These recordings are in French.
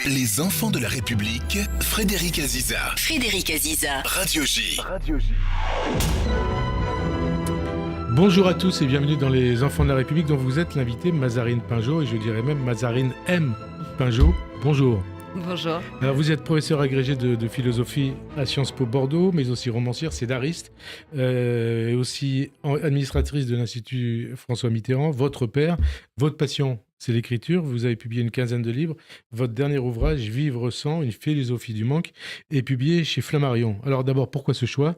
Les enfants de la République, Frédéric Aziza. Frédéric Aziza. Radio J. Bonjour à tous et bienvenue dans Les enfants de la République dont vous êtes l'invité Mazarine Pinjot et je dirais même Mazarine M. Pinjot. Bonjour. Bonjour. Alors vous êtes professeur agrégé de philosophie à Sciences Po Bordeaux, mais aussi romancière, scénariste, et aussi administratrice de l'Institut François Mitterrand. Votre père, votre passion, c'est l'écriture. Vous avez publié une quinzaine de livres. Votre dernier ouvrage, Vivre sans, une philosophie du manque, est publié chez Flammarion. Alors d'abord, pourquoi ce choix ?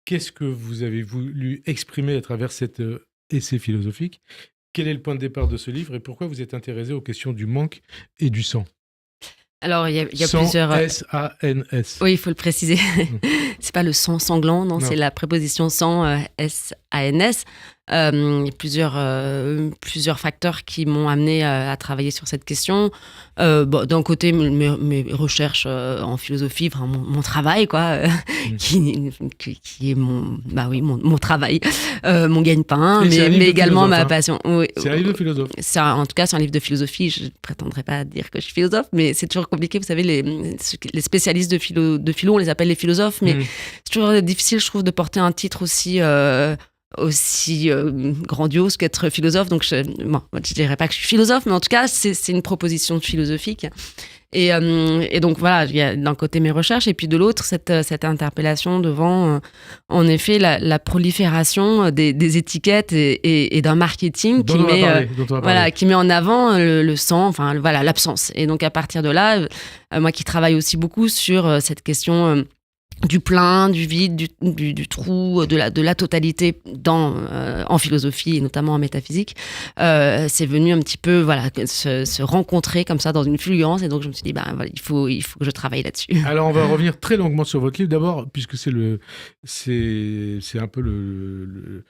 Qu'est-ce que vous avez voulu exprimer à travers cet essai philosophique ? Quel est le point de départ de ce livre et pourquoi vous êtes intéressé aux questions du manque et du sang ? Alors, il y a sang, plusieurs... S-A-N-S. Oui, il faut le préciser. C'est pas le sang sanglant, non. C'est la préposition sang, S-A-N-S. Il y a plusieurs facteurs qui m'ont amené à travailler sur cette question. D'un côté, mes recherches en philosophie, enfin, mon travail, quoi, qui est mon travail, mon gagne-pain, mais également ma passion. Oui, c'est un livre de philosophe. En tout cas, c'est un livre de philosophie. Je ne prétendrai pas dire que je suis philosophe, mais c'est toujours compliqué. Vous savez, les spécialistes de philo, on les appelle les philosophes, mais c'est toujours difficile, je trouve, de porter un titre aussi grandiose qu'être philosophe. Donc, je dirais pas que je suis philosophe, mais en tout cas, c'est une proposition philosophique. Et donc, voilà, il y a d'un côté mes recherches, et puis de l'autre, cette interpellation devant, en effet, la prolifération des étiquettes et d'un marketing qui met en avant le sang, enfin, voilà, l'absence. Et donc, à partir de là, moi qui travaille aussi beaucoup sur cette question du plein, du vide, du trou, de la totalité en philosophie et notamment en métaphysique, c'est venu un petit peu se rencontrer comme ça dans une fluence, et donc je me suis dit il faut que je travaille là-dessus. Alors on va revenir très longuement sur votre livre d'abord, puisque c'est un peu le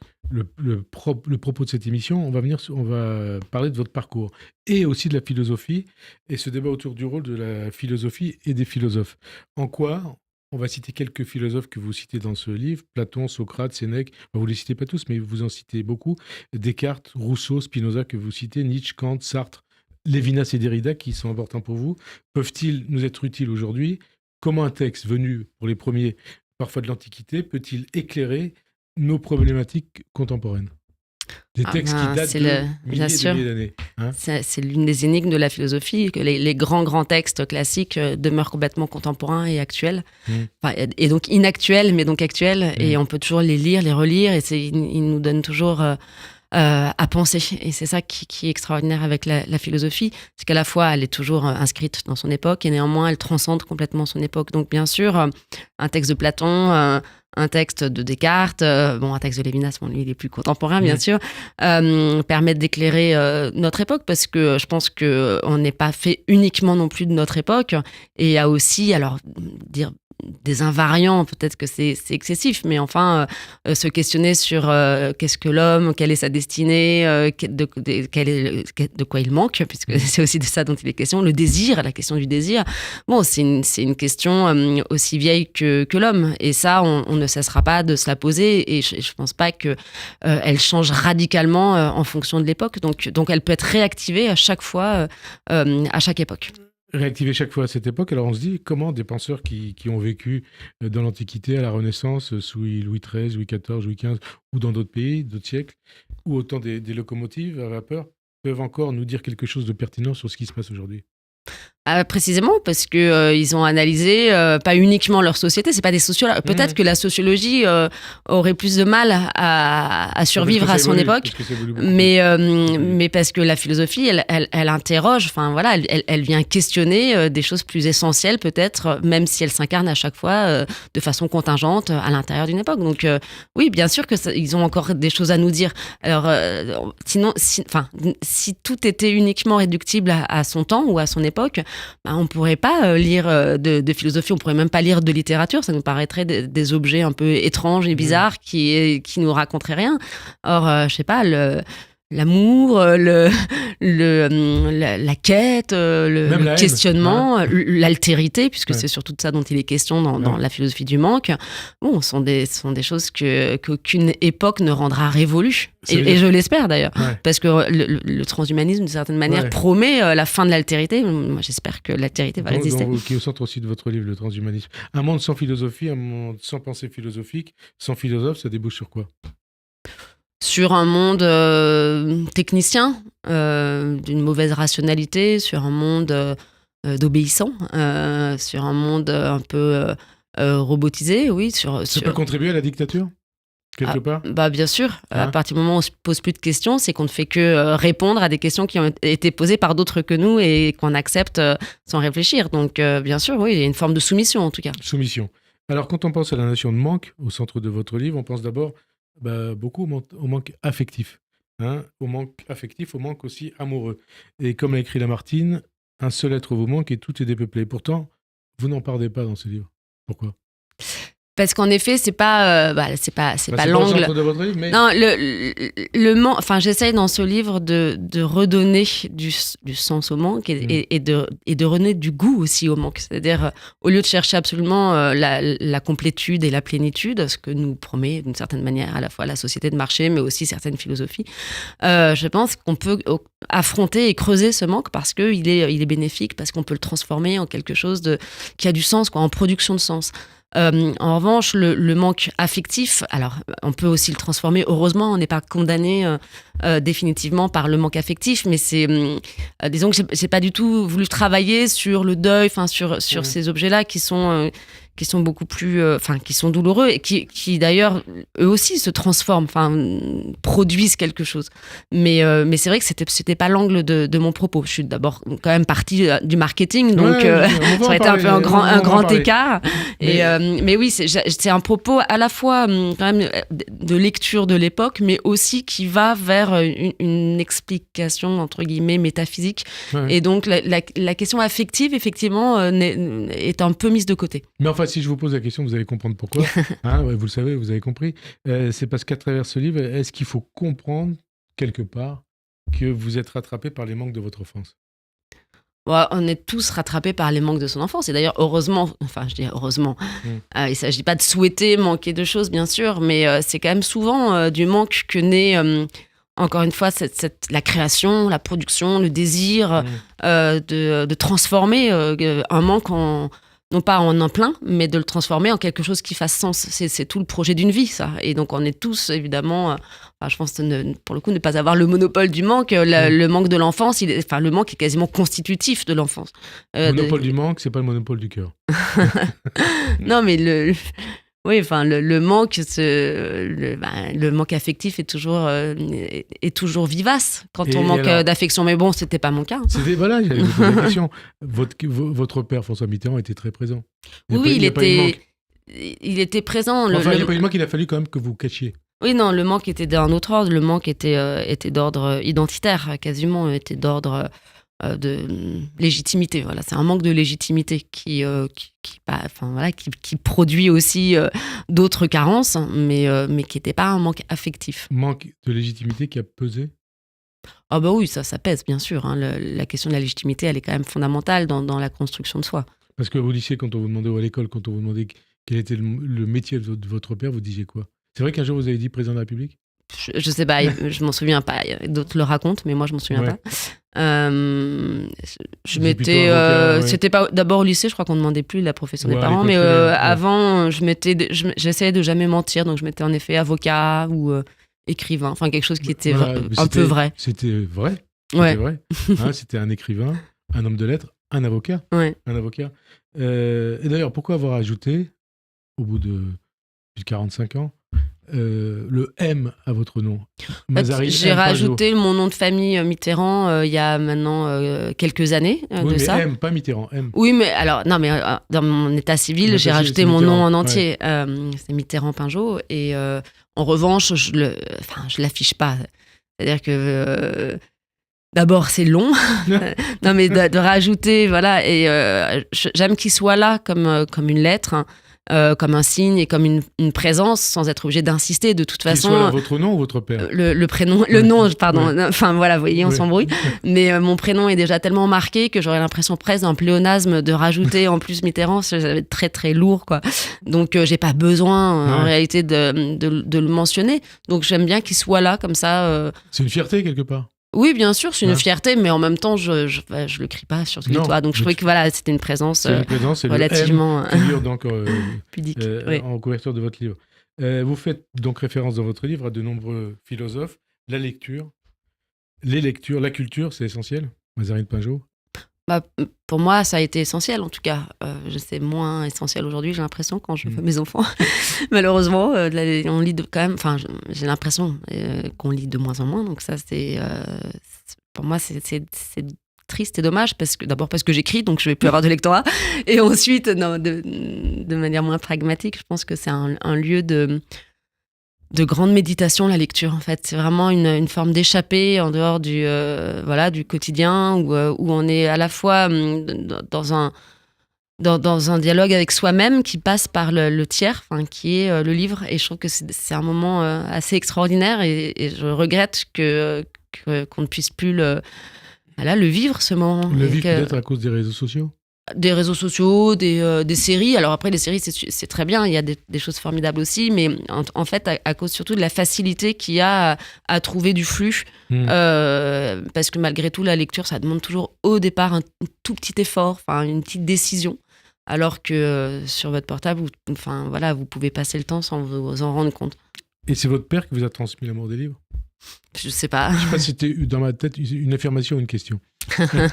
propos de cette émission. On va parler de votre parcours et aussi de la philosophie et ce débat autour du rôle de la philosophie et des philosophes. En quoi on va citer quelques philosophes que vous citez dans ce livre, Platon, Socrate, Sénèque, vous ne les citez pas tous, mais vous en citez beaucoup, Descartes, Rousseau, Spinoza que vous citez, Nietzsche, Kant, Sartre, Lévinas et Derrida qui sont importants pour vous. Peuvent-ils nous être utiles aujourd'hui ? Comment un texte venu pour les premiers, parfois de l'Antiquité, peut-il éclairer nos problématiques contemporaines ? Des textes qui datent de milliers d'années. Hein, c'est l'une des énigmes de la philosophie, que les grands textes classiques demeurent complètement contemporains et actuels. Et donc inactuels, mais donc actuels. Et on peut toujours les lire, les relire, et ils nous donnent toujours à penser. Et c'est ça qui est extraordinaire avec la philosophie, c'est qu'à la fois, elle est toujours inscrite dans son époque, et néanmoins, elle transcende complètement son époque. Donc bien sûr, un texte de Platon... un texte de Descartes, un texte de Lévinas, lui il est plus contemporain bien sûr, permettent d'éclairer notre époque, parce que je pense qu'on n'est pas fait uniquement non plus de notre époque, et il y a aussi, dire des invariants, peut-être que c'est excessif, mais enfin, se questionner sur qu'est-ce que l'homme, quelle est sa destinée, de quoi il manque, puisque c'est aussi de ça dont il est question, le désir, la question du désir. C'est une question aussi vieille que l'homme, et ça, on ne cessera pas de se la poser, et je ne pense pas qu'elle change radicalement en fonction de l'époque, donc elle peut être réactivée à chaque fois, à chaque époque. Réactiver chaque fois à cette époque. Alors on se dit, comment des penseurs qui ont vécu dans l'Antiquité, à la Renaissance, sous Louis XIII, Louis XIV, Louis XV, ou dans d'autres pays, d'autres siècles, ou au temps des locomotives à vapeur, peuvent encore nous dire quelque chose de pertinent sur ce qui se passe aujourd'hui ? Précisément parce que ils ont analysé pas uniquement leur société, c'est pas des sociologues. Peut-être que la sociologie aurait plus de mal à survivre à son époque, mais parce que la philosophie, elle interroge. Enfin voilà, elle vient questionner des choses plus essentielles peut-être, même si elle s'incarne à chaque fois de façon contingente à l'intérieur d'une époque. Donc oui, bien sûr que ils ont encore des choses à nous dire. Alors sinon, si tout était uniquement réductible à son temps ou à son époque, on ne pourrait pas lire de philosophie, on ne pourrait même pas lire de littérature, ça nous paraîtrait des objets un peu étranges et bizarres qui nous raconteraient rien. Or, je ne sais pas, l'amour, la quête, le questionnement, l'altérité, puisque c'est surtout de ça dont il est question dans la philosophie du manque. Bon, sont des choses qu'aucune époque ne rendra révolues. Et je l'espère d'ailleurs, parce que le transhumanisme, d'une certaine manière, promet la fin de l'altérité. Moi, j'espère que l'altérité va résister. Qui est au centre aussi de votre livre, le transhumanisme. Un monde sans philosophie, un monde sans pensée philosophique, sans philosophe, ça débouche sur quoi ? Sur un monde technicien, d'une mauvaise rationalité, sur un monde d'obéissants, sur un monde un peu robotisé, oui. Ça peut contribuer à la dictature, quelque part ? Bien sûr. À partir du moment où on ne se pose plus de questions, c'est qu'on ne fait que répondre à des questions qui ont été posées par d'autres que nous et qu'on accepte sans réfléchir. Donc, bien sûr, oui, il y a une forme de soumission, en tout cas. Soumission. Alors, quand on pense à la notion de manque, au centre de votre livre, on pense d'abord beaucoup au manque affectif. Au manque affectif, au manque aussi amoureux. Et comme a écrit Lamartine, un seul être vous manque et tout est dépeuplé. Pourtant, vous n'en parlez pas dans ce livre. Pourquoi ? Parce qu'en effet, c'est pas l'angle. C'est pas au centre de votre livre, mais... Non, j'essaye dans ce livre de redonner du sens au manque et de redonner du goût aussi au manque. C'est-à-dire, au lieu de chercher absolument la complétude et la plénitude, ce que nous promet d'une certaine manière à la fois la société de marché, mais aussi certaines philosophies, je pense qu'on peut affronter et creuser ce manque parce qu'il est bénéfique, parce qu'on peut le transformer en quelque chose qui a du sens, en production de sens. En revanche, le manque affectif, alors on peut aussi le transformer, heureusement, on n'est pas condamné définitivement par le manque affectif, mais disons que j'ai pas du tout voulu travailler sur le deuil, sur ces objets-là qui sont beaucoup plus, qui sont douloureux et qui d'ailleurs eux aussi se transforment, produisent quelque chose. Mais c'est vrai que c'était pas l'angle de mon propos. Je suis d'abord quand même partie du marketing, donc ça aurait été un peu un grand écart. Mais oui, c'est un propos à la fois quand même de lecture de l'époque, mais aussi qui va vers une explication entre guillemets métaphysique. Et donc la question affective, effectivement, est un peu mise de côté. Mais enfin, si je vous pose la question, vous allez comprendre pourquoi. Vous le savez, vous avez compris. C'est parce qu'à travers ce livre, est-ce qu'il faut comprendre quelque part que vous êtes rattrapé par les manques de votre enfance ? On est tous rattrapés par les manques de son enfance. Et d'ailleurs, heureusement, il ne s'agit pas de souhaiter manquer de choses, bien sûr, mais c'est quand même souvent du manque que naît, encore une fois, la création, la production, le désir de transformer un manque non pas en un plein, mais de le transformer en quelque chose qui fasse sens. C'est tout le projet d'une vie, ça. Et donc, on est tous, évidemment... je pense, pour le coup, ne pas avoir le monopole du manque. Le manque de l'enfance, le manque est quasiment constitutif de l'enfance. Le monopole du manque, c'est pas le monopole du cœur. Non, mais le manque, le manque affectif est toujours vivace quand on manque d'affection. Mais bon, c'était pas mon cas. J'allais vous poser la question. Votre père, François Mitterrand, était très présent. Il était présent. Il n'y a pas eu de manque, il a fallu quand même que vous cachiez. Oui, non, le manque était d'un autre ordre. Le manque était d'ordre identitaire, quasiment, était d'ordre de légitimité. Voilà, c'est un manque de légitimité qui produit aussi d'autres carences, mais qui n'était pas un manque affectif. Manque de légitimité qui a pesé ? Ah oui, ça pèse, bien sûr. La question de la légitimité, elle est quand même fondamentale dans la construction de soi. Parce qu'au lycée, quand on vous demandait, ou à l'école, quand on vous demandait quel était le métier de votre père, vous disiez quoi ? C'est vrai qu'un jour, vous avez dit président de la République ? Je sais pas, je m'en souviens pas. D'autres le racontent, mais moi, je m'en souviens pas. C'était pas d'abord au lycée, je crois qu'on ne demandait plus la profession des parents, mais avant, j'essayais de jamais mentir, donc je mettais en effet avocat ou écrivain, quelque chose qui était un peu vrai. C'était vrai. Ouais. C'était vrai. C'était un écrivain, un homme de lettres, un avocat. Ouais. Un avocat. Et d'ailleurs, pourquoi avoir ajouté, au bout de 45 ans, le M à votre nom? J'ai rajouté mon nom de famille Mitterrand il y a maintenant quelques années oui, de mais ça. M, pas Mitterrand, M. Oui, mais alors, non, mais dans mon état civil, j'ai rajouté mon nom en entier. C'est Mitterrand-Pinjot. Et en revanche, je l'affiche pas. C'est-à-dire que... D'abord, c'est long. Non, mais de rajouter, voilà. Et j'aime qu'il soit là comme une lettre. comme un signe et comme une présence, sans être obligé d'insister. De toute façon, soit votre nom ou votre père? Le prénom, le nom, pardon. Ouais. Enfin voilà, vous voyez, on Ouais. s'embrouille. Mais mon prénom est déjà tellement marqué que j'aurais l'impression presque d'un pléonasme de rajouter en plus Mitterrand. Ça va être très très lourd, quoi. Donc j'ai pas besoin en réalité de le mentionner. Donc j'aime bien qu'il soit là comme ça. C'est une fierté quelque part. Oui, bien sûr, c'est une fierté, mais en même temps, je le crie pas sur tous les toits. Donc je trouvais que voilà, c'était une présence, C'est une présence, c'est relativement le M figure donc pudique. Oui. en couverture de votre livre. Vous faites donc référence dans votre livre à de nombreux philosophes. La lecture, les lectures, la culture, c'est essentiel. Mazarine Pinjot. Bah, pour moi, ça a été essentiel, en tout cas. C'est moins essentiel aujourd'hui, j'ai l'impression, quand je fais mes enfants. Malheureusement, on lit quand même... Enfin, j'ai l'impression qu'on lit de moins en moins. Donc ça, pour moi, c'est triste et dommage. D'abord parce que j'écris, donc je vais plus avoir de lectorat. Et ensuite, de manière moins pragmatique, je pense que c'est un lieu de grande méditation, la lecture, en fait. C'est vraiment une forme d'échappée en dehors du quotidien, où on est à la fois dans un dialogue avec soi-même qui passe par le tiers, qui est le livre. Et je trouve que c'est un moment assez extraordinaire, et je regrette qu'on ne puisse plus le vivre, ce moment. Le vivre peut-être à cause des réseaux sociaux. Des réseaux sociaux, des séries. Alors après, les séries, c'est très bien, il y a des choses formidables aussi, mais en fait, à cause surtout de la facilité qu'il y a à trouver du flux, parce que malgré tout, la lecture, ça demande toujours au départ un tout petit effort, une petite décision, alors que sur votre portable, vous pouvez passer le temps sans vous en rendre compte. Et c'est votre père qui vous a transmis l'amour des livres? Je sais pas. Je sais pas si c'était dans ma tête une affirmation ou une question. Je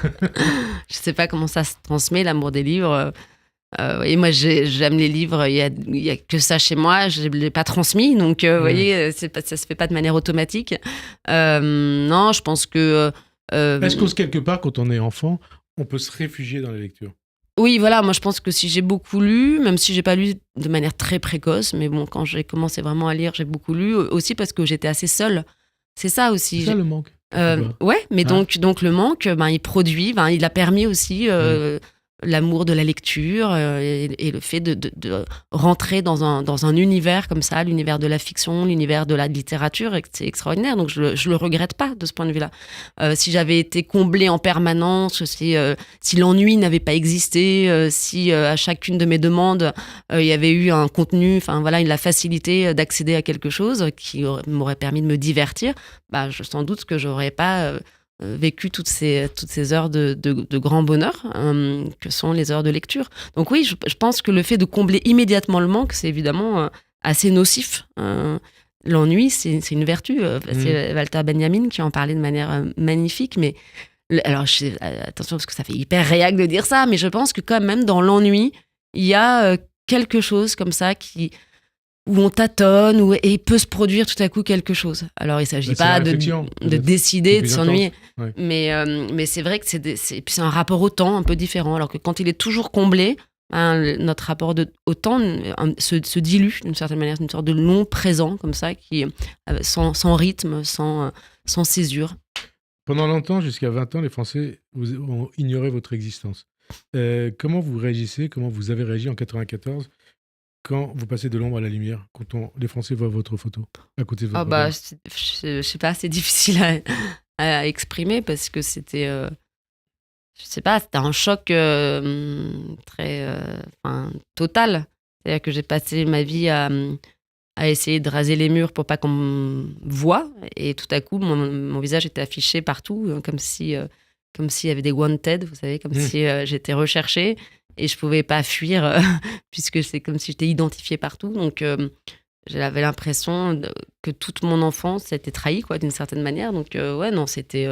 sais pas comment ça se transmet, l'amour des livres. Et moi, j'aime les livres. Il y a que ça chez moi. Je l'ai pas transmis, donc vous voyez, ça se fait pas de manière automatique. Non, je pense que. Est-ce que quelque part, quand on est enfant, on peut se réfugier dans la lecture? Oui, voilà. Moi, je pense que si j'ai beaucoup lu, même si j'ai pas lu de manière très précoce, mais bon, quand j'ai commencé vraiment à lire, j'ai beaucoup lu aussi parce que j'étais assez seule. C'est ça aussi. C'est ça le manque. Ouais, mais donc le manque, il produit, il a permis aussi l'amour de la lecture et le fait de rentrer dans un univers comme ça, l'univers de la fiction, l'univers de la littérature, c'est extraordinaire. Donc je le regrette pas de ce point de vue-là. Si j'avais été comblée en permanence, si l'ennui n'avait pas existé, si à chacune de mes demandes il y avait eu un contenu, la facilité d'accéder à quelque chose qui m'aurait permis de me divertir, sans doute que j'aurais pas vécu toutes ces heures de grand bonheur que sont les heures de lecture. Donc oui, je pense que le fait de combler immédiatement le manque, c'est évidemment assez nocif. L'ennui, c'est une vertu. C'est Walter Benjamin qui en parlait de manière magnifique. Mais alors, attention, parce que ça fait hyper réac de dire ça, mais je pense que quand même, dans l'ennui, il y a quelque chose comme ça où on tâtonne, et peut se produire tout à coup quelque chose. Alors, il ne s'agit pas de décider, de s'ennuyer. Ouais. Mais c'est vrai que c'est un rapport au temps un peu différent. Alors que quand il est toujours comblé, notre rapport au temps se dilue d'une certaine manière. C'est une sorte de long présent, comme ça, qui sans rythme, sans césure. Pendant longtemps, jusqu'à 20 ans, les Français ont ignoré votre existence. Comment vous réagissez, comment vous avez réagi en 1994 quand vous passez de l'ombre à la lumière, quand les Français voient votre photo à côté de votre photo? Je sais pas, c'est difficile à exprimer parce que c'était, je sais pas, c'était un choc très total. C'est-à-dire que j'ai passé ma vie à essayer de raser les murs pour pas qu'on me voie, et tout à coup, mon visage était affiché partout, comme s'il y avait des wanted, vous savez, comme si j'étais recherchée. Et je pouvais pas fuir puisque c'est comme si j'étais identifiée partout. Donc, j'avais l'impression que toute mon enfance était trahie, d'une certaine manière. Donc, c'était...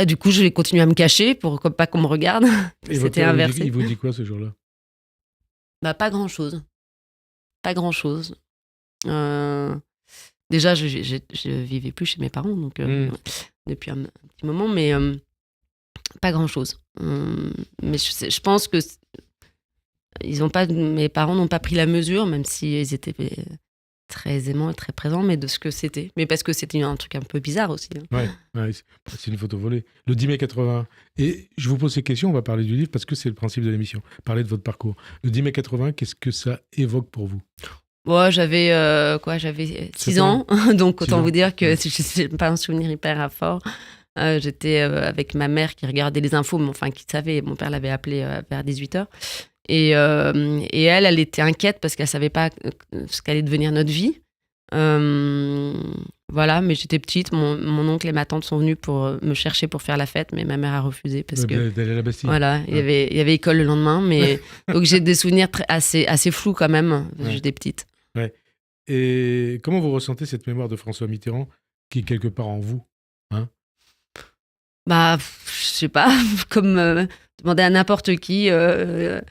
du coup, je vais continuer à me cacher pour pas qu'on me regarde. Et c'était inversé. Il vous dit quoi ce jour-là? Pas grand-chose. Pas grand-chose. Déjà, je vivais plus chez mes parents, donc depuis un petit moment, mais... pas grand-chose. Mais je pense que mes parents n'ont pas pris la mesure, même s'ils étaient très aisément et très présent, mais de ce que c'était. Mais parce que c'était un truc un peu bizarre aussi. Hein. Ouais, c'est une photo volée. Le 10 mai 81. Et je vous pose ces questions, on va parler du livre parce que c'est le principe de l'émission, parler de votre parcours. Le 10 mai 81, qu'est-ce que ça évoque pour vous ? Bon, j'avais 6 ans, donc autant vous dire que c'est pas un souvenir hyper fort. J'étais avec ma mère qui regardait les infos, mais enfin qui savait, mon père l'avait appelée vers 18h. Et elle était inquiète parce qu'elle savait pas ce qu'allait devenir notre vie. Voilà, mais j'étais petite, mon oncle et ma tante sont venus pour me chercher pour faire la fête, mais ma mère a refusé parce que d'aller à la Bastille. Voilà, il y avait école le lendemain, mais donc j'ai des souvenirs assez flous quand même. J'étais petite. Ouais. Et comment vous ressentez cette mémoire de François Mitterrand qui est quelque part en vous, hein ? Bah, je sais pas, comme demander à n'importe qui a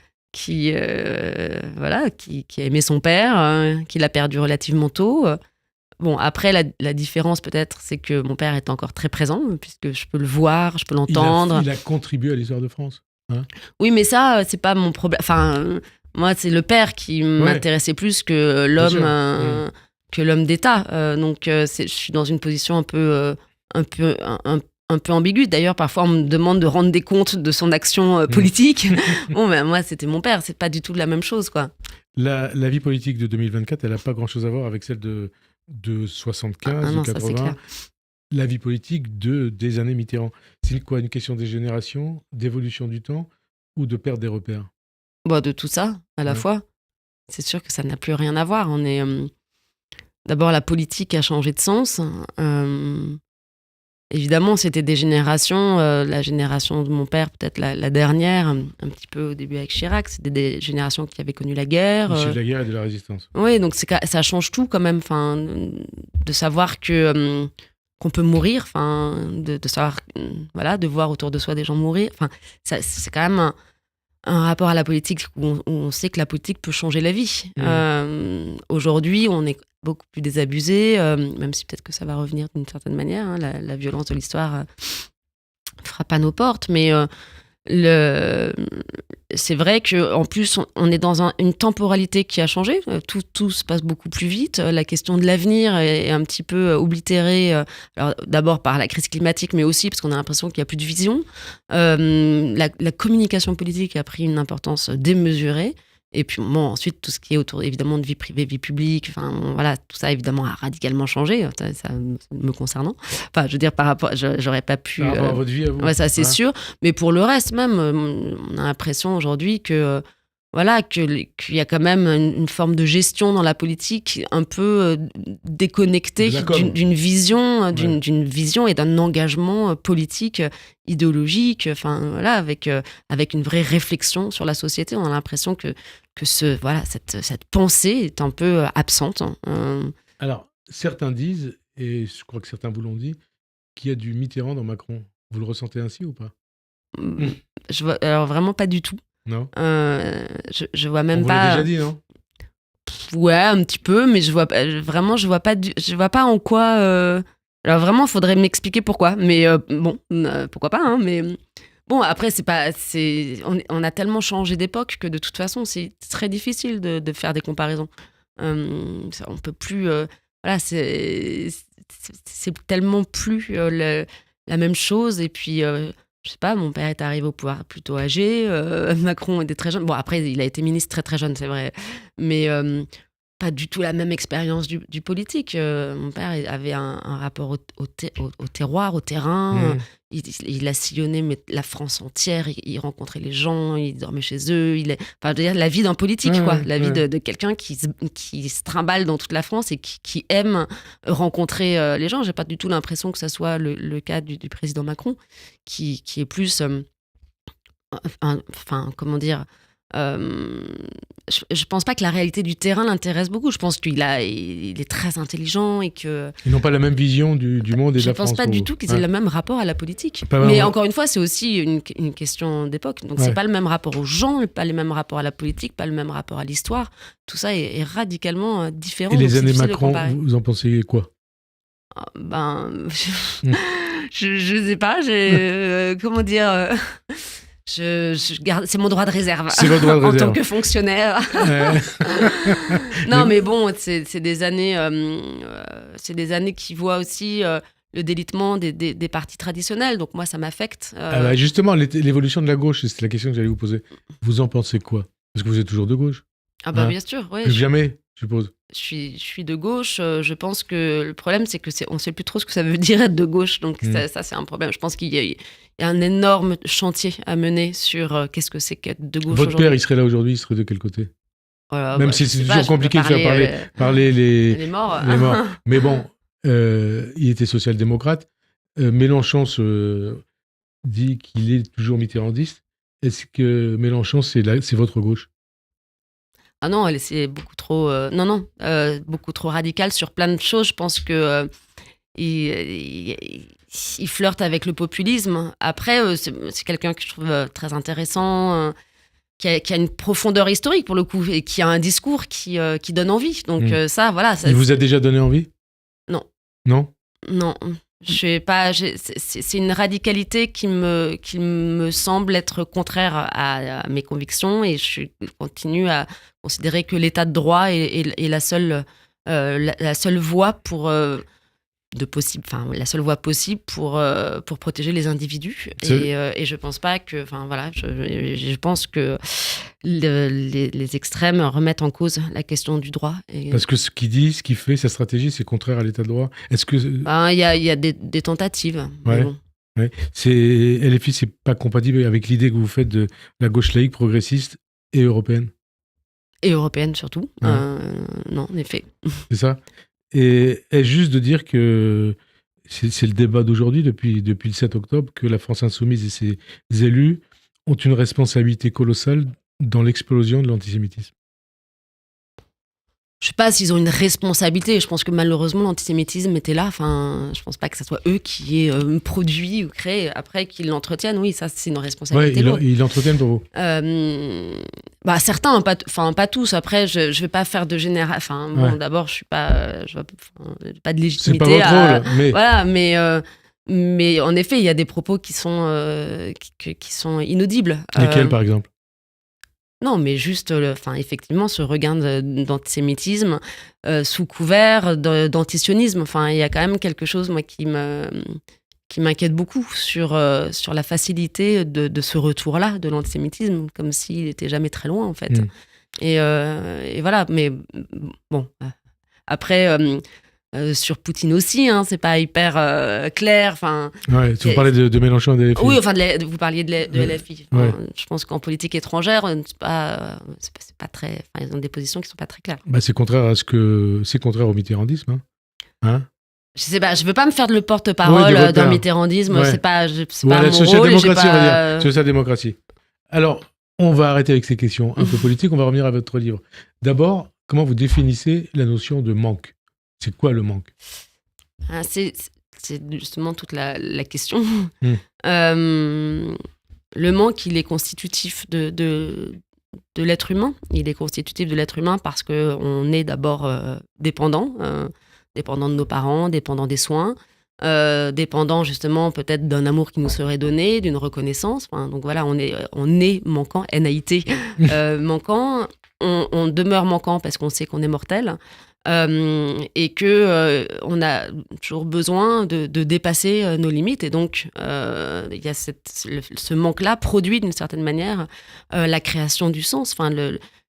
aimé son père, qui l'a perdu relativement tôt. Bon, après, la différence peut-être, c'est que mon père est encore très présent, puisque je peux le voir, je peux l'entendre. Il a contribué à l'histoire de France. Hein ? Oui, mais ça, c'est pas mon problème. Enfin, moi, c'est le père qui m'intéressait plus que l'homme d'État. Donc, je suis dans une position un peu ambiguë. D'ailleurs, parfois, on me demande de rendre des comptes de son action politique. Bon, ben, moi, c'était mon père. C'est pas du tout la même chose, quoi. La vie politique de 2024, elle n'a pas grand-chose à voir avec celle de 75 ou 80. La vie politique des années Mitterrand. C'est quoi, une question des générations, d'évolution du temps ou de perte des repères ? Bon, de tout ça, à la fois. C'est sûr que ça n'a plus rien à voir. On est... D'abord, la politique a changé de sens. Évidemment, c'était des générations. La génération de mon père, peut-être la dernière, un petit peu au début avec Chirac, c'était des générations qui avaient connu la guerre. Issues de la guerre et de la résistance. Oui, donc ça change tout quand même. De savoir qu'on peut mourir, de savoir, de voir autour de soi des gens mourir. C'est quand même un rapport à la politique où on sait que la politique peut changer la vie. Aujourd'hui, on est beaucoup plus désabusé, même si peut-être que ça va revenir d'une certaine manière. Hein, la violence de l'histoire frappe à nos portes, mais c'est vrai qu'en plus, on est dans une temporalité qui a changé. Tout se passe beaucoup plus vite. La question de l'avenir est un petit peu oblitérée, alors, d'abord par la crise climatique, mais aussi parce qu'on a l'impression qu'il n'y a plus de vision. La communication politique a pris une importance démesurée. Et puis ensuite, tout ce qui est autour, évidemment, de vie privée, vie publique, tout ça, évidemment, a radicalement changé, ça me concernant. Enfin, je veux dire, par rapport, j'aurais pas pu... Par rapport à votre vie, à vous. Ouais, ça, c'est sûr. Mais pour le reste, même, on a l'impression aujourd'hui que... qu'il y a quand même une forme de gestion dans la politique un peu déconnectée d'une vision, d'une vision et d'un engagement politique, idéologique, avec une vraie réflexion sur la société. On a l'impression que cette pensée est un peu absente. Alors, certains disent, et je crois que certains vous l'ont dit, qu'il y a du Mitterrand dans Macron. Vous le ressentez ainsi ou pas ? Alors, vraiment pas du tout. Non. Je vois même on pas. On vous l'a déjà dit, non ? Ouais, un petit peu, mais je vois pas en quoi. Alors vraiment, il faudrait m'expliquer pourquoi. Mais pourquoi pas, hein, mais bon, après, on a tellement changé d'époque que de toute façon, c'est très difficile de faire des comparaisons. On peut plus. C'est tellement plus la même chose. Et puis. Je sais pas, mon père est arrivé au pouvoir plutôt âgé, Macron était très jeune. Bon, après, il a été ministre très très jeune, c'est vrai, mais pas du tout la même expérience du politique. Mon père avait un rapport au terroir, au terrain. Il a sillonné la France entière, il rencontrait les gens, il dormait chez eux. La vie d'un politique, quoi. La vie de quelqu'un qui se trimballe dans toute la France et qui aime rencontrer les gens. J'ai pas du tout l'impression que ça soit le cas du président Macron, qui est plus... comment dire... je pense pas que la réalité du terrain l'intéresse beaucoup. Je pense qu'il est très intelligent et que... Ils n'ont pas la même vision du monde et de la France. Je pense pas du tout qu'ils aient le même rapport à la politique. Mais encore une fois, c'est aussi une question d'époque. Donc c'est pas le même rapport aux gens, pas le même rapport à la politique, pas le même rapport à l'histoire. Tout ça est radicalement différent. Et les années Macron, vous en pensez quoi ? Je sais pas. Comment dire c'est mon droit de réserve. C'est votre droit de en réserve. tant que fonctionnaire. Non, mais bon, c'est des années qui voient aussi le délitement des partis traditionnels. Donc moi, ça m'affecte. Justement, l'évolution de la gauche, c'est la question que j'allais vous poser. Vous en pensez quoi? Parce que vous êtes toujours de gauche. Ah bah bien sûr, oui. Plus que jamais, je suppose. Je suis de gauche. Je pense que le problème, c'est que on ne sait plus trop ce que ça veut dire être de gauche. Donc ça, c'est un problème. Je pense qu'il y a un énorme chantier à mener sur qu'est-ce que c'est qu'être de gauche aujourd'hui. Votre père, il serait là aujourd'hui, il serait de quel côté? Voilà, Même si c'est toujours compliqué de faire parler les morts. Les morts. Mais bon, il était social-démocrate. Mélenchon dit qu'il est toujours mitterrandiste. Est-ce que Mélenchon, c'est votre gauche? Ah non, c'est beaucoup trop, beaucoup trop radical sur plein de choses. Je pense que il flirte avec le populisme. Après, c'est quelqu'un que je trouve très intéressant, qui a une profondeur historique pour le coup, et qui a un discours qui donne envie. Donc ça, voilà. Ça, il vous a déjà donné envie? Non. Non? Non. Je sais pas. C'est une radicalité qui me semble être contraire à mes convictions, et je continue à considérer que l'état de droit est la seule voie pour la seule voie possible pour protéger les individus. Et je pense pas que, je pense que les extrêmes remettent en cause la question du droit. Parce que ce qu'il fait, sa stratégie, c'est contraire à l'état de droit. Est-ce que il y a des tentatives. Ouais. Bon. Ouais. LFI, c'est pas compatible avec l'idée que vous faites de la gauche laïque, progressiste et européenne. Et européenne surtout. Ouais. Non, en effet. C'est ça. Et est juste de dire que c'est le débat d'aujourd'hui, depuis le 7 octobre, que la France insoumise et ses élus ont une responsabilité colossale dans l'explosion de l'antisémitisme. Je sais pas s'ils ont une responsabilité. Je pense que malheureusement l'antisémitisme était là. Enfin, je pense pas que ce soit eux qui aient produit ou créé. Après qu'ils l'entretiennent, oui, ça c'est une responsabilité. Ouais, ils l'entretiennent pour vous. Certains, pas tous. Après, je vais pas faire de général. Enfin, bon, d'abord, je pas de légitimité. C'est pas votre rôle, mais voilà, mais en effet, il y a des propos qui sont inaudibles. Lesquels, par exemple? Non, mais juste, effectivement, ce regain d'antisémitisme sous couvert d'antisionisme. Enfin, il y a quand même quelque chose, moi, qui m'inquiète beaucoup sur la facilité de ce retour-là de l'antisémitisme, comme s'il n'était jamais très loin, en fait. Et voilà, mais bon. Après, sur Poutine aussi, hein, c'est pas hyper clair. Ouais, si vous parlez de Mélenchon et de LFI. Oui, vous parliez de LFI. Ouais. Je pense qu'en politique étrangère, c'est pas très. Ils ont des positions qui sont pas très claires. C'est contraire c'est contraire au mitterrandisme, hein. Je sais pas, je veux pas me faire de le porte-parole d'un mitterrandisme. Ouais. C'est pas la mon social-démocratie, rôle. on va dire. Social-démocratie. Alors, on va arrêter avec ces questions un peu politiques. On va revenir à votre livre. D'abord, comment vous définissez la notion de manque? C'est quoi le manque? C'est justement toute la question. Le manque, il est constitutif de l'être humain. Il est constitutif de l'être humain parce qu'on est d'abord dépendant de nos parents, dépendant des soins, dépendant justement peut-être d'un amour qui nous serait donné, d'une reconnaissance. Donc voilà, on est manquant, NAIT, manquant. On demeure manquant parce qu'on sait qu'on est mortel. Et que on a toujours besoin de dépasser nos limites, et donc il y a ce manque-là produit d'une certaine manière la création du sens,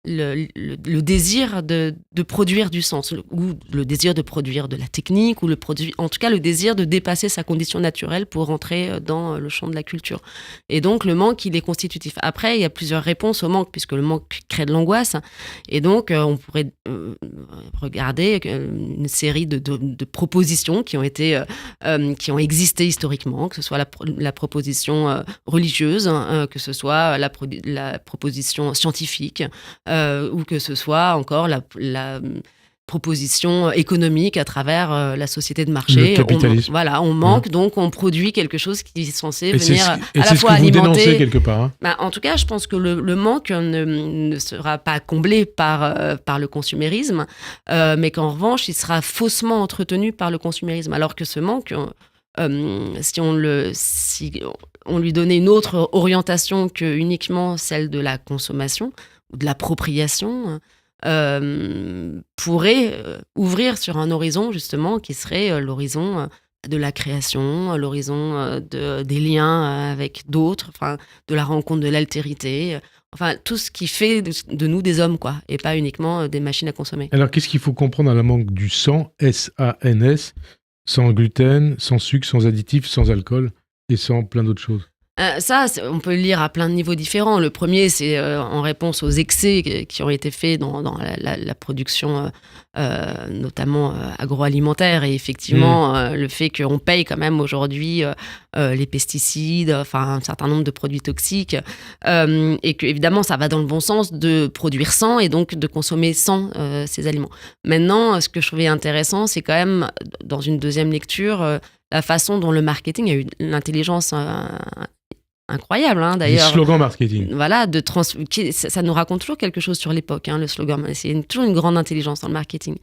le désir de produire du sens, ou le désir de produire de la technique, ou en tout cas le désir de dépasser sa condition naturelle pour rentrer dans le champ de la culture. Et donc le manque, il est constitutif. Après, il y a plusieurs réponses au manque, puisque le manque crée de l'angoisse, et donc on pourrait regarder une série de propositions qui ont existé historiquement, que ce soit la proposition religieuse, que ce soit la proposition scientifique, ou que ce soit encore la proposition économique à travers la société de marché. Le capitalisme. On manque, donc on produit quelque chose qui est censé venir à la fois c'est ce que vous alimenter. dénoncez quelque part. En tout cas, je pense que le manque ne sera pas comblé par le consumérisme, mais qu'en revanche, il sera faussement entretenu par le consumérisme. Alors que ce manque, si on lui donnait une autre orientation que uniquement celle de la consommation ou de l'appropriation, pourrait ouvrir sur un horizon justement qui serait l'horizon de la création, l'horizon des liens avec d'autres, enfin, de la rencontre, de l'altérité, enfin tout ce qui fait de nous des hommes, quoi, et pas uniquement des machines à consommer. Alors, qu'est-ce qu'il faut comprendre à la manque du sans, S-A-N-S, sans gluten, sans sucre, sans additifs, sans alcool et sans plein d'autres choses? Ça, on peut le lire à plein de niveaux différents. Le premier, c'est en réponse aux excès qui ont été faits dans la production, notamment agroalimentaire. Et effectivement, le fait qu'on paye quand même aujourd'hui les pesticides, enfin un certain nombre de produits toxiques, et que évidemment, ça va dans le bon sens de produire sans et donc de consommer sans ces aliments. Maintenant, ce que je trouvais intéressant, c'est quand même, dans une deuxième lecture, la façon dont le marketing a eu l'intelligence incroyable, hein, d'ailleurs. Les slogans marketing. Voilà, ça nous raconte toujours quelque chose sur l'époque, hein, le slogan. C'est toujours une grande intelligence dans le marketing.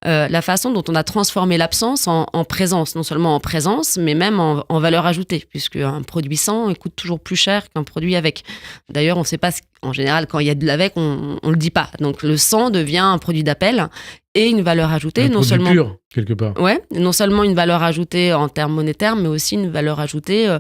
La façon dont on a transformé l'absence en présence, non seulement en présence, mais même en valeur ajoutée, puisque un produit sans coûte toujours plus cher qu'un produit avec. D'ailleurs, on ne sait pas, en général, quand il y a de l'avec, on ne le dit pas. Donc, le sans devient un produit d'appel et une valeur ajoutée, un non produit seulement pur, quelque part. Ouais, non seulement une valeur ajoutée en termes monétaires, mais aussi une valeur ajoutée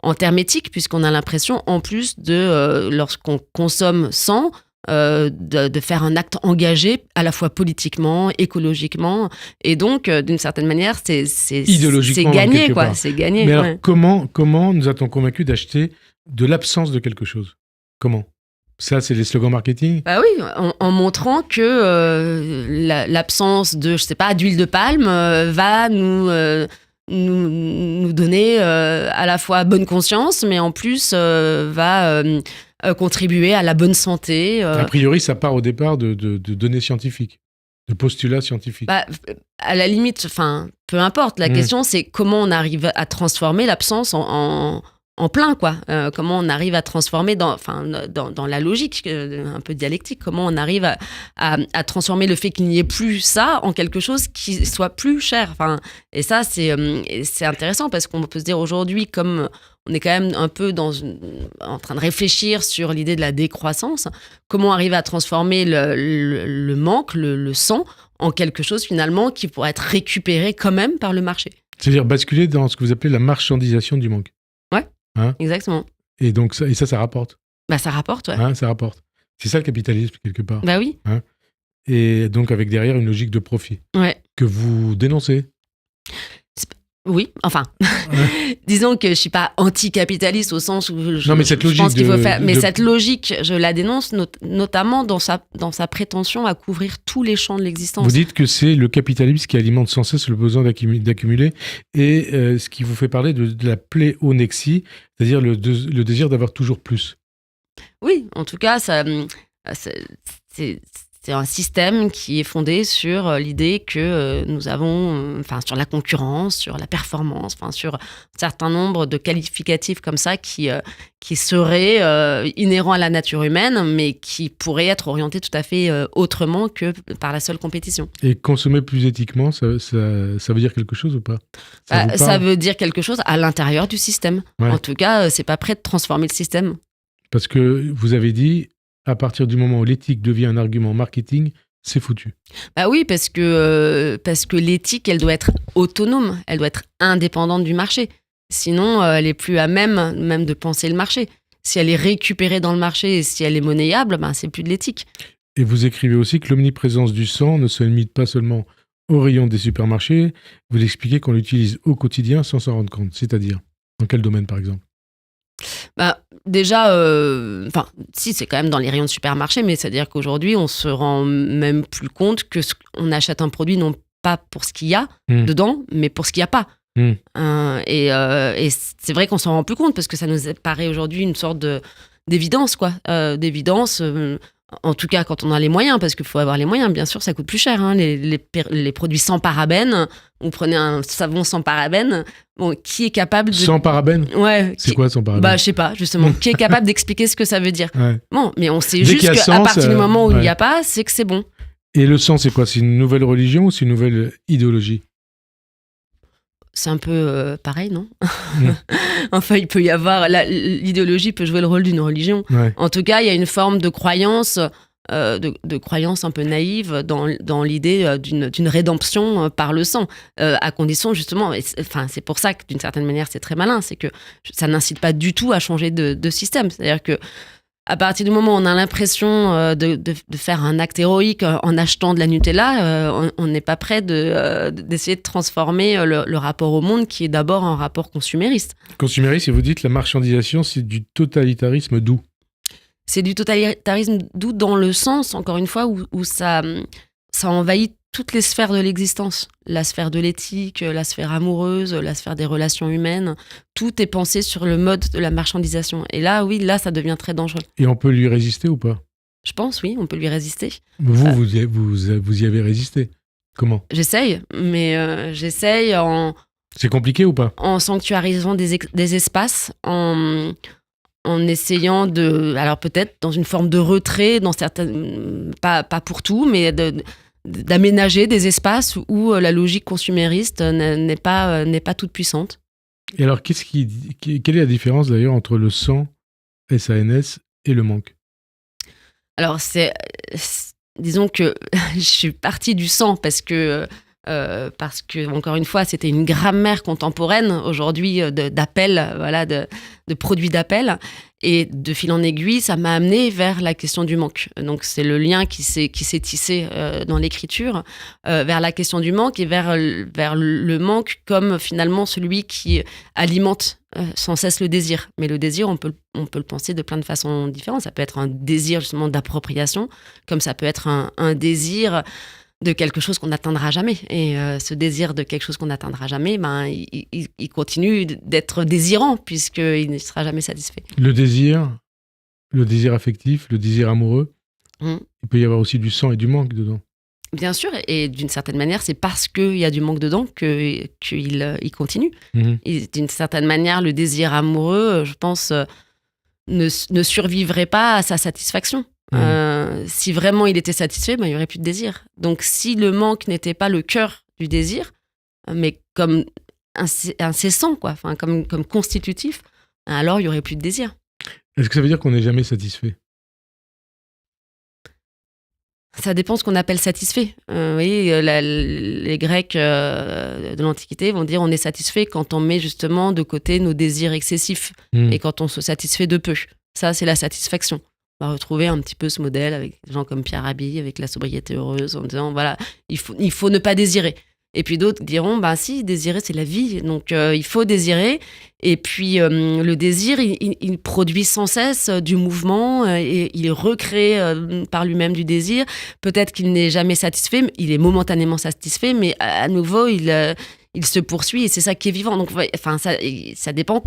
en termes éthiques, puisqu'on a l'impression, en plus lorsqu'on consomme sans, de faire un acte engagé, à la fois politiquement, écologiquement, et donc, d'une certaine manière, c'est gagné, quoi. C'est gagné. Mais alors, comment nous a-t-on convaincus d'acheter de l'absence de quelque chose? Comment? Ça, c'est les slogans marketing? Bah oui, en montrant que l'absence de, je sais pas, d'huile de palme va nous donner à la fois bonne conscience, mais en plus va contribuer à la bonne santé. A priori, ça part au départ de données scientifiques, de postulats scientifiques. Bah, à la limite, peu importe. La question, c'est comment on arrive à transformer l'absence en plein, quoi. Comment on arrive à transformer dans la logique un peu dialectique, comment on arrive à transformer le fait qu'il n'y ait plus ça en quelque chose qui soit plus cher. Et ça, c'est intéressant parce qu'on peut se dire aujourd'hui, comme on est quand même un peu en train de réfléchir sur l'idée de la décroissance, comment arriver à transformer le manque, le sans, en quelque chose finalement qui pourrait être récupéré quand même par le marché. C'est-à-dire basculer dans ce que vous appelez la marchandisation du manque. Hein, exactement. Et donc ça rapporte. Bah ça rapporte, ouais. Hein, ça rapporte. C'est ça le capitalisme quelque part. Bah oui. Hein, et donc avec derrière une logique de profit. Ouais. Que vous dénoncez. Oui, enfin, disons que je suis pas anticapitaliste au sens où je pense qu'il faut faire. Mais cette logique, je la dénonce notamment dans sa prétention à couvrir tous les champs de l'existence. Vous dites que c'est le capitalisme qui alimente sans cesse le besoin d'accumuler et ce qui vous fait parler de la pléonexie, c'est-à-dire le désir d'avoir toujours plus. Oui, en tout cas, c'est un système qui est fondé sur l'idée que nous avons, sur la concurrence, sur la performance, sur un certain nombre de qualificatifs comme ça qui seraient inhérents à la nature humaine, mais qui pourraient être orientés tout à fait autrement que par la seule compétition. Et consommer plus éthiquement, ça veut dire quelque chose ou pas? Ça veut dire quelque chose à l'intérieur du système. Ouais. En tout cas, c'est pas prêt de transformer le système. Parce que vous avez dit, à partir du moment où l'éthique devient un argument marketing, c'est foutu. Bah oui, parce que l'éthique, elle doit être autonome, elle doit être indépendante du marché. Sinon, elle est plus à même de penser le marché. Si elle est récupérée dans le marché et si elle est monnayable, c'est plus de l'éthique. Et vous écrivez aussi que l'omniprésence du sang ne se limite pas seulement au rayon des supermarchés. Vous expliquez qu'on l'utilise au quotidien sans s'en rendre compte. C'est-à-dire, dans quel domaine, par exemple? Déjà, si, c'est quand même dans les rayons de supermarché, mais c'est-à-dire qu'aujourd'hui, on se rend même plus compte qu'on achète un produit non pas pour ce qu'il y a dedans, mais pour ce qu'il n'y a pas. Et c'est vrai qu'on s'en rend plus compte parce que ça nous paraît aujourd'hui une sorte d'évidence, quoi. D'évidence, en tout cas quand on a les moyens, parce qu'il faut avoir les moyens, bien sûr, ça coûte plus cher. Hein, les produits sans parabènes, vous prenez un savon sans parabènes, qui est capable de... Sans parabènes? Ouais. C'est quoi sans parabènes? Je sais pas, justement. Qui est capable d'expliquer ce que ça veut dire? Ouais. Bon, mais on sait juste qu'à sens, partir du moment où il n'y a pas, c'est que c'est bon. Et le sang, c'est quoi? C'est une nouvelle religion ou c'est une nouvelle idéologie? C'est un peu pareil, non? Enfin, il peut y avoir... l'idéologie peut jouer le rôle d'une religion. Ouais. En tout cas, il y a une forme de croyance, de croyance un peu naïve dans l'idée d'une rédemption par le sang, à condition justement... c'est pour ça que d'une certaine manière, c'est très malin, c'est que ça n'incite pas du tout à changer de système. C'est-à-dire que à partir du moment où on a l'impression de faire un acte héroïque en achetant de la Nutella, on n'est pas prêt d'essayer de transformer le rapport au monde qui est d'abord un rapport consumériste. Consumériste, et vous dites la marchandisation, c'est du totalitarisme doux. C'est du totalitarisme doux dans le sens, encore une fois, où ça envahit toutes les sphères de l'existence. La sphère de l'éthique, la sphère amoureuse, la sphère des relations humaines. Tout est pensé sur le mode de la marchandisation. Et là, oui, ça devient très dangereux. Et on peut lui résister ou pas? Je pense, oui, on peut lui résister. Vous y avez résisté. Comment? J'essaye, mais j'essaye C'est compliqué ou pas? en sanctuarisant des espaces, en essayant alors peut-être dans une forme de retrait, dans certaines, pas pour tout, mais d'aménager des espaces où la logique consumériste n'est pas toute puissante. Et alors, quelle est la différence d'ailleurs entre le sang, SANS, et le manque? Alors, disons que je suis partie du sang parce que, encore une fois, c'était une grammaire contemporaine aujourd'hui d'appel, voilà, de produits d'appel. Et de fil en aiguille, ça m'a amené vers la question du manque. Donc, c'est le lien qui s'est tissé dans l'écriture, vers la question du manque et vers le manque comme finalement celui qui alimente sans cesse le désir. Mais le désir, on peut le penser de plein de façons différentes. Ça peut être un désir justement d'appropriation, comme ça peut être un désir de quelque chose qu'on n'atteindra jamais. Et ce désir de quelque chose qu'on n'atteindra jamais, il continue d'être désirant, puisqu'il ne sera jamais satisfait. Le désir affectif, le désir amoureux, il peut y avoir aussi du sang et du manque dedans. Bien sûr, et d'une certaine manière, c'est parce qu'il y a du manque dedans qu'il continue. Et d'une certaine manière, le désir amoureux, je pense, ne survivrait pas à sa satisfaction. Si vraiment il était satisfait, il n'y aurait plus de désir. Donc si le manque n'était pas le cœur du désir, mais comme incessant, quoi, comme constitutif, alors il n'y aurait plus de désir. Est-ce que ça veut dire qu'on n'est jamais satisfait? Ça dépend ce qu'on appelle satisfait. Vous voyez, les Grecs de l'Antiquité vont dire on est satisfait quand on met justement de côté nos désirs excessifs et quand on se satisfait de peu. Ça, c'est la satisfaction. On va retrouver un petit peu ce modèle avec des gens comme Pierre Rabhi, avec la sobriété heureuse, en disant voilà, il faut ne pas désirer. Et puis d'autres diront si, désirer c'est la vie, donc il faut désirer. Et puis le désir, il produit sans cesse du mouvement et il recrée par lui-même du désir. Peut-être qu'il n'est jamais satisfait, il est momentanément satisfait, mais à nouveau il se poursuit et c'est ça qui est vivant. Donc, ça dépend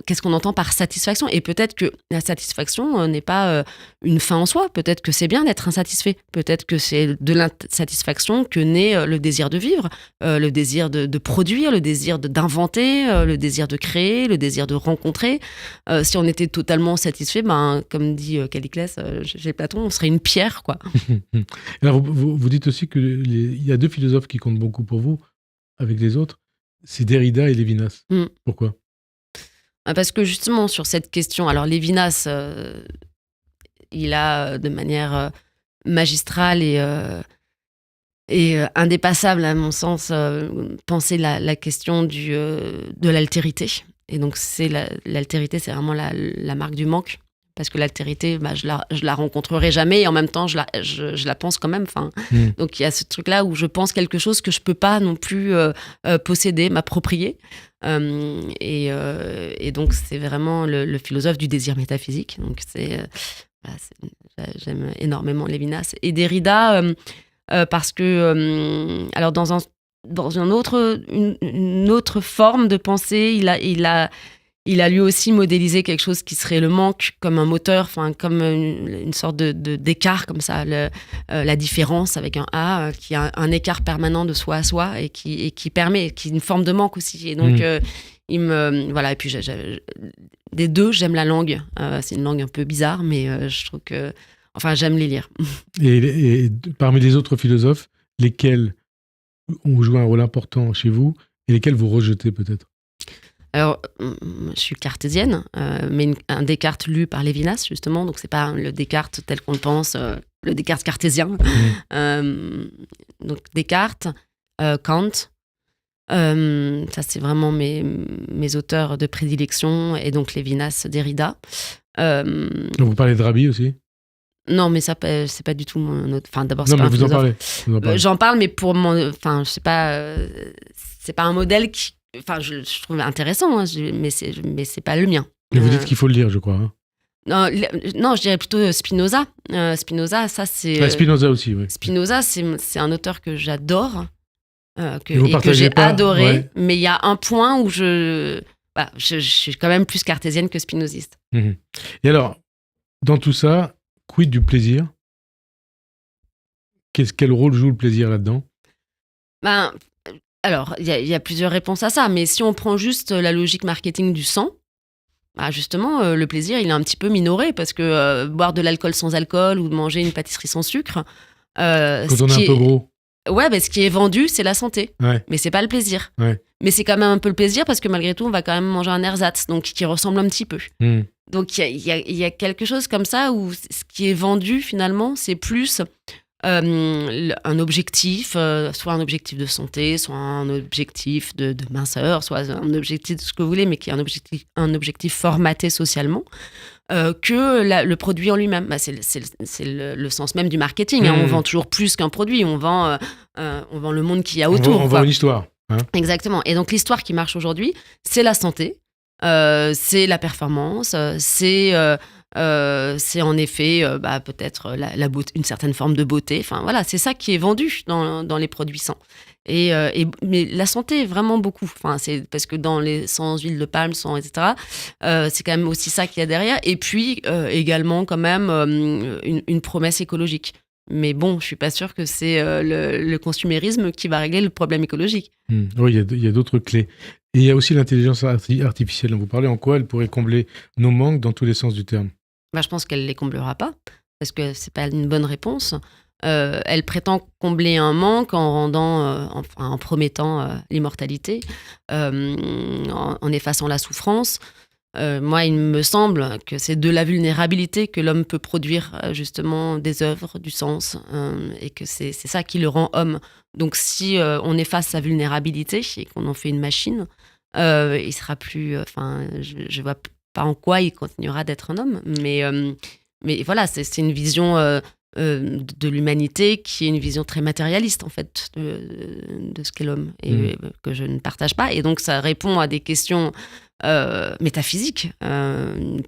qu'est-ce qu'on entend par satisfaction. Et peut-être que la satisfaction n'est pas une fin en soi. Peut-être que c'est bien d'être insatisfait. Peut-être que c'est de l'insatisfaction que naît le désir de vivre, le désir de produire, le désir d'inventer, le désir de créer, le désir de rencontrer. Si on était totalement satisfait, comme dit Calliclès, chez Platon, on serait une pierre, quoi. Alors, vous dites aussi qu'il y a deux philosophes qui comptent beaucoup pour vous, avec les autres, c'est Derrida et Lévinas. Pourquoi? Parce que justement, sur cette question, alors Lévinas, il a de manière magistrale et indépassable, à mon sens, pensé la question de l'altérité. Et donc, l'altérité, c'est vraiment la marque du manque. Parce que l'altérité, je la rencontrerai jamais et en même temps, je la pense quand même. Donc, il y a ce truc-là où je pense quelque chose que je ne peux pas non plus posséder, m'approprier. Et donc, c'est vraiment le philosophe du désir métaphysique. Donc, j'aime énormément Lévinas. Et Derrida, parce que, alors, dans une autre forme de pensée, il a lui aussi modélisé quelque chose qui serait le manque comme un moteur, comme une sorte d'écart comme ça, la différence avec un A, qui a un écart permanent de soi à soi et qui permet, qui est une forme de manque aussi. Et donc, voilà. Et puis, des deux, j'aime la langue. C'est une langue un peu bizarre, mais je trouve que, j'aime les lire. Et parmi les autres philosophes, lesquels ont joué un rôle important chez vous et lesquels vous rejetez peut-être? Alors, je suis cartésienne, mais un Descartes lu par Lévinas, justement, donc c'est pas le Descartes tel qu'on le pense, le Descartes cartésien. Donc Descartes, Kant, ça c'est vraiment mes auteurs de prédilection, et donc Lévinas, Derrida. Vous parlez de Rabi aussi? Non, mais ça, c'est pas du tout mon autre. Enfin, d'abord, c'est Non, pas mais un vous en philosophe. parlez. J'en parle, mais pour mon. Enfin, je sais pas. C'est pas un modèle qui. Enfin, je trouve intéressant, hein, mais c'est pas le mien. Mais vous dites qu'il faut le lire, je crois. Hein. Non, je dirais plutôt Spinoza. Spinoza, ça c'est. Spinoza aussi, oui. Spinoza, c'est un auteur que j'adore, et vous que partagez j'ai pas, adoré, ouais. mais il y a un point où je suis quand même plus cartésienne que spinoziste. Et alors, dans tout ça, quid du plaisir? Quel rôle joue le plaisir là-dedans? Alors, il y a plusieurs réponses à ça, mais si on prend juste la logique marketing du sang, justement, le plaisir, il est un petit peu minoré, parce que boire de l'alcool sans alcool ou de manger une pâtisserie sans sucre... Quand on est un peu gros. Ouais, ce qui est vendu, c'est la santé. Ouais. Mais c'est pas le plaisir. Ouais. Mais c'est quand même un peu le plaisir, parce que malgré tout, on va quand même manger un ersatz, donc qui ressemble un petit peu. Donc il y a quelque chose comme ça où ce qui est vendu finalement, c'est plus un objectif, soit un objectif de santé, soit un objectif de minceur, soit un objectif de ce que vous voulez, mais qui est un objectif formaté socialement, que le produit en lui-même. C'est le sens même du marketing. Hein. On vend toujours plus qu'un produit. On vend le monde qu'il y a autour. On vend une histoire. Hein. Exactement. Et donc l'histoire qui marche aujourd'hui, c'est la santé. C'est la performance, c'est en effet peut-être la beauté, une certaine forme de beauté. Enfin voilà, c'est ça qui est vendu dans les produits sans. Mais la santé, vraiment beaucoup. Enfin, c'est parce que dans les sans huile de palme, sans etc. C'est quand même aussi ça qu'il y a derrière. Et puis également quand même une promesse écologique. Mais bon, je suis pas sûre que c'est le consumérisme qui va régler le problème écologique. Oui, il y a d'autres clés. Et il y a aussi l'intelligence artificielle dont vous parlez. En quoi elle pourrait combler nos manques dans tous les sens du terme? Je pense qu'elle ne les comblera pas, parce que c'est pas une bonne réponse. Elle prétend combler un manque en rendant, en promettant l'immortalité, en effaçant la souffrance. Moi, il me semble que c'est de la vulnérabilité que l'homme peut produire justement des œuvres, du sens, et que c'est ça qui le rend homme. Donc si on efface sa vulnérabilité et qu'on en fait une machine, il sera plus... je vois pas en quoi il continuera d'être un homme, mais voilà, c'est une vision de l'humanité qui est une vision très matérialiste en fait de ce qu'est l'homme, et que je ne partage pas. Et donc ça répond à des questions métaphysiques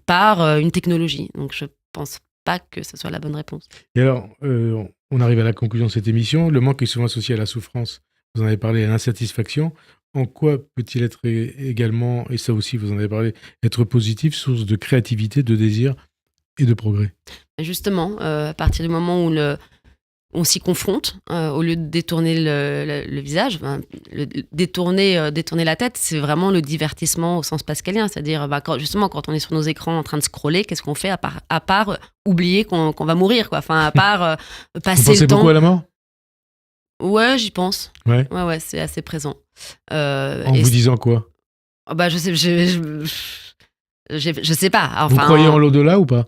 par une technologie. Donc je pense pas que ce soit la bonne réponse. Et alors, on arrive à la conclusion de cette émission. Le manque est souvent associé à la souffrance. Vous en avez parlé, à l'insatisfaction. En quoi peut-il être également, et ça aussi vous en avez parlé, être positif, source de créativité, de désir et de progrès? Justement, à partir du moment où on s'y confronte, au lieu de détourner le visage, détourner la tête, c'est vraiment le divertissement au sens pascalien. C'est-à-dire, quand on est sur nos écrans en train de scroller, qu'est-ce qu'on fait à part oublier qu'on va mourir, quoi. Enfin, à part passer le temps. Vous pensez beaucoup à la mort? Ouais, j'y pense. Ouais, c'est assez présent. En vous disant quoi? Je sais, je sais pas. Enfin, vous croyez en l'au-delà ou pas?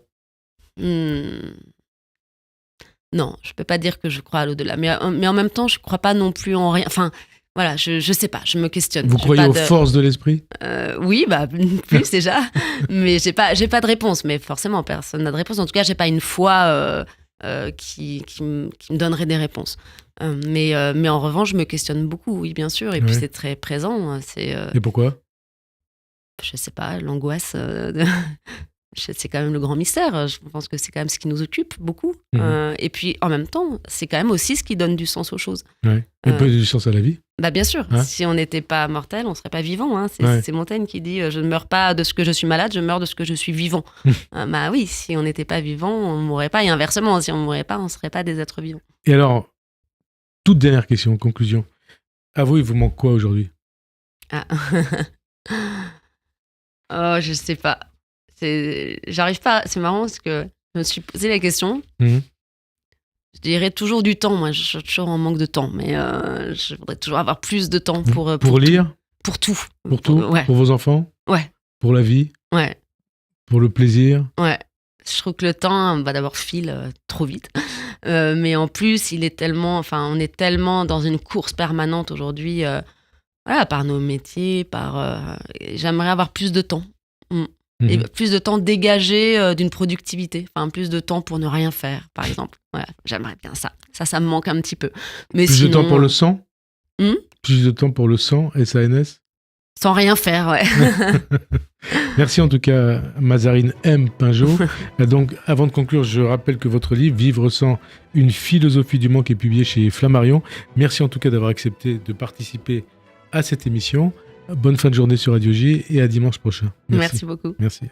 Non, je peux pas dire que je crois à l'au-delà, mais en même temps, je crois pas non plus en rien. Enfin, voilà, je sais pas, je me questionne. Vous croyez aux forces de l'esprit? Oui, plus déjà, mais j'ai pas de réponse. Mais forcément, personne n'a de réponse. En tout cas, j'ai pas une foi qui me donnerait des réponses. Mais en revanche, je me questionne beaucoup, oui, bien sûr. Et puis c'est très présent. Et pourquoi? Je sais pas, l'angoisse. C'est quand même le grand mystère. Je pense que c'est quand même ce qui nous occupe beaucoup. Et puis, en même temps, c'est quand même aussi ce qui donne du sens aux choses. Ouais. Et peut du sens à la vie? Bien sûr. Hein? Si on n'était pas mortel, on ne serait pas vivant. Hein. Ouais. C'est Montaigne qui dit « Je ne meurs pas de ce que je suis malade, je meurs de ce que je suis vivant. » Oui, si on n'était pas vivant, on ne mourrait pas. Et inversement, si on ne mourrait pas, on ne serait pas des êtres vivants. Et alors, toute dernière question, conclusion. À vous, il vous manque quoi aujourd'hui? Oh, je sais pas. J'arrive pas. C'est marrant parce que je me suis posé la question. Je dirais toujours du temps. Moi, je suis toujours en manque de temps, mais je voudrais toujours avoir plus de temps pour lire. pour tout. Pour tout. Ouais. Pour vos enfants. Ouais. Pour la vie. Ouais. Pour le plaisir. Ouais. Je trouve que le temps, d'abord file trop vite, mais en plus, on est tellement dans une course permanente aujourd'hui, par nos métiers, j'aimerais avoir plus de temps. Et plus de temps dégagé d'une productivité, plus de temps pour ne rien faire, par exemple. Ouais, j'aimerais bien ça. Ça me manque un petit peu. Mais plus sinon, de temps pour le sang. Plus de temps pour le sang, SANS. Sans rien faire, ouais. Merci en tout cas, Mazarine M. Pinjot. Donc, avant de conclure, je rappelle que votre livre, Vivre sans, une philosophie du manque, est publié chez Flammarion. Merci en tout cas d'avoir accepté de participer à cette émission. Bonne fin de journée sur Radio J et à dimanche prochain. Merci beaucoup. Merci.